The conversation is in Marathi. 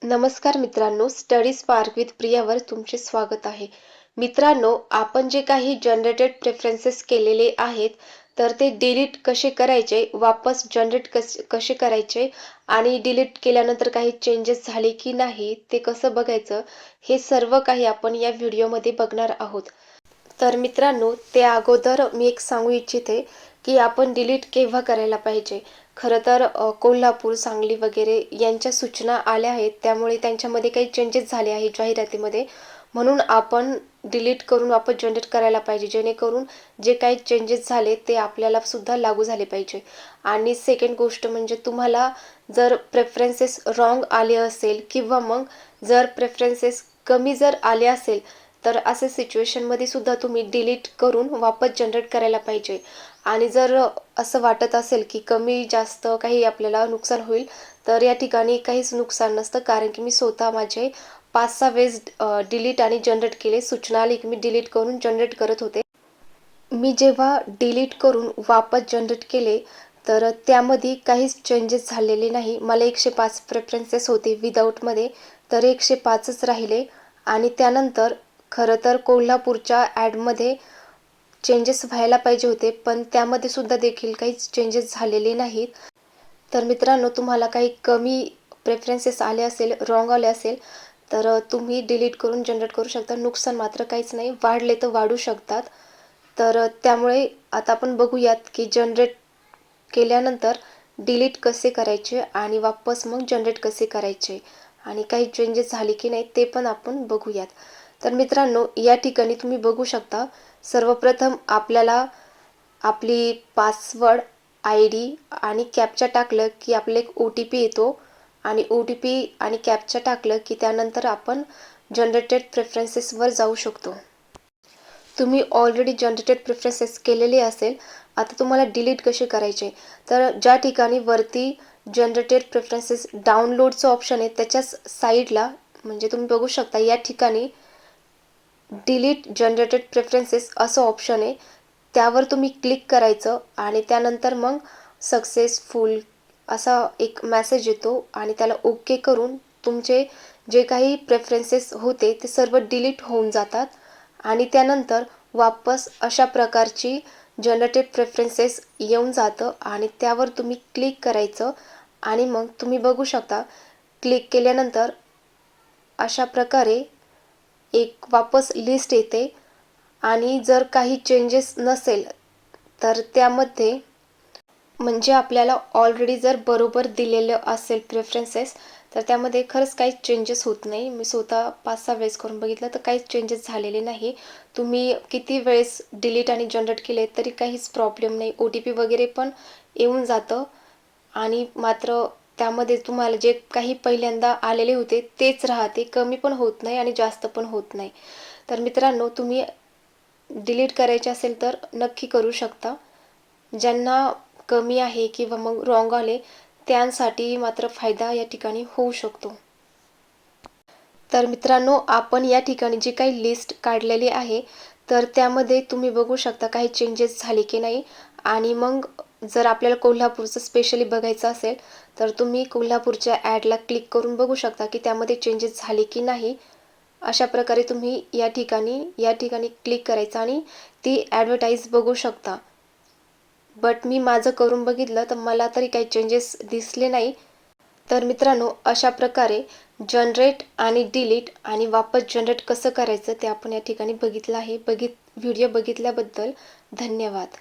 नमस्कार मित्रांनो, स्टडी स्पार्क विथ प्रियावर तुमचे स्वागत आहे. मित्रांनो, आपण जे काही जनरेटेड प्रेफरन्सेस केलेले आहेत, तर ते डिलीट कसे करायचे, वापस जनरेट कसे करायचे आणि डिलीट केल्यानंतर काही चेंजेस झाले की नाही, ते कसं बघायचं, हे सर्व काही आपण या व्हिडिओमध्ये बघणार आहोत. तर मित्रांनो, त्या अगोदर मी एक सांगू इच्छिते की आपण डिलीट केव्हा करायला पाहिजे. खरं तर कोल्हापूर, सांगली वगैरे यांच्या सूचना आल्या आहेत, त्यामुळे त्यांच्यामध्ये काही चेंजेस झाले आहेत जाहिरातीमध्ये. म्हणून आपण डिलीट करून वापस जनरेट करायला पाहिजे, जेणेकरून जे काही चेंजेस झाले ते आपल्याला सुद्धा लागू झाले पाहिजे. आणि सेकंड गोष्ट म्हणजे तुम्हाला जर प्रेफरन्सेस रॉंग आले असेल किंवा मग जर प्रेफरन्सेस कमी जर आले असेल, तर अशा सिच्युएशनमध्ये सुद्धा तुम्ही डिलीट करून वापस जनरेट करायला पाहिजे. आणि जर असं वाटत असेल की कमी जास्त काही आपल्याला नुकसान होईल, तर या ठिकाणी काहीच नुकसान नसतं, कारण की मी स्वतः माझे 5-6 वेळेस डिलीट आणि जनरेट केले. सूचना आली की मी डिलीट करून जनरेट करत होते. मी जेव्हा डिलीट करून वापस जनरेट केले, तर त्यामध्ये काहीच चेंजेस झालेले नाही. मला 105 प्रेफरन्सेस होते विदाऊटमध्ये, तर 105च राहिले. आणि त्यानंतर खरं तर कोल्हापूरच्या ॲडमध्ये चेंजेस व्हायला पाहिजे होते, पण त्यामध्ये सुद्धा देखील काहीच चेंजेस झालेले नाहीत. तर मित्रांनो, तुम्हाला काही कमी प्रेफरन्सेस आले असेल, रॉंग आले असेल, तर तुम्ही डिलीट करून जनरेट करू शकता. नुकसान मात्र काहीच नाही, वाढले तर वाढू शकतात. तर त्यामुळे आता आपण बघूयात की जनरेट केल्यानंतर डिलीट कसे करायचे आणि वापस मग जनरेट कसे करायचे आणि काही चेंजेस झाले की नाही ते पण आपण बघूयात. तर मित्रांनो, या ठिकाणी तुम्ही बघू शकता, सर्वप्रथम आपल्याला आपली पासवर्ड, आय डी आणि कॅप्चा टाकलं की आपल्याला एक OTP येतो. आणि OTP आणि कॅप्चा टाकलं की त्यानंतर आपण जनरेटेड प्रेफरन्सेसवर जाऊ शकतो. तुम्ही ऑलरेडी जनरेटेड प्रेफरन्सेस केलेले असेल. आता तुम्हाला डिलीट कसे करायचे, तर ज्या ठिकाणी वरती जनरेटेड प्रेफरन्सेस डाउनलोडचं ऑप्शन आहे, त्याच्याच साईडला म्हणजे तुम्ही बघू शकता या ठिकाणी डिलीट जनरेटेड प्रेफरन्सेस असं ऑप्शन आहे. त्यावर तुम्ही क्लिक करायचं आणि त्यानंतर मग सक्सेसफुल असा एक मेसेज येतो आणि त्याला ओके करून तुमचे जे काही प्रेफरन्सेस होते ते सर्व डिलीट होऊन जातात. आणि त्यानंतर वापस अशा प्रकारची जनरेटेड प्रेफरन्सेस येऊन जातं आणि त्यावर तुम्ही क्लिक करायचं. आणि मग तुम्ही बघू शकता, क्लिक केल्यानंतर अशा प्रकारे एक वापस लिस्ट येते. आणि जर काही चेंजेस नसेल, तर त्यामध्ये म्हणजे आपल्याला ऑलरेडी जर बरोबर दिलेलं असेल प्रेफरन्सेस, तर त्यामध्ये खरंच काहीच चेंजेस होत नाही. मी स्वतः 5-6 वेळेस करून बघितलं, तर काहीच चेंजेस झालेले नाही. तुम्ही किती वेळेस डिलीट आणि जनरेट केले तरी काहीच प्रॉब्लेम नाही. OTP वगैरे पण येऊन जातं आणि मात्र त्यामध्ये तुम्हाला जे काही पहिल्यांदा आलेले होते तेच राहते, कमी पण होत नाही आणि जास्त पण होत नाही. तर मित्रांनो, तुम्ही डिलीट करायचे असेल तर नक्की करू शकता. ज्यांना कमी आहे किंवा मग रॉंग आले, त्यांसाठी मात्र फायदा या ठिकाणी होऊ शकतो. तर मित्रांनो, आपण या ठिकाणी जी काही लिस्ट काढलेली आहे, तर त्यामध्ये तुम्ही बघू शकता काही चेंजेस झाले की नाही. आणि मग जर आपल्याला कोल्हापूरचं स्पेशली बघायचं असेल, तर तुम्ही कोल्हापूरच्या ॲडला क्लिक करून बघू शकता की त्यामध्ये चेंजेस झाले की नाही. अशा प्रकारे तुम्ही या ठिकाणी क्लिक करायचं आणि ती ॲडव्हर्टाईज बघू शकता. बट मी माझं करून बघितलं, तर मला तरी काही चेंजेस दिसले नाही. तर मित्रांनो, अशा प्रकारे जनरेट आणि डिलीट आणि वापस जनरेट कसं करायचं ते आपण या ठिकाणी बघितलं आहे. व्हिडिओ बघितल्याबद्दल धन्यवाद.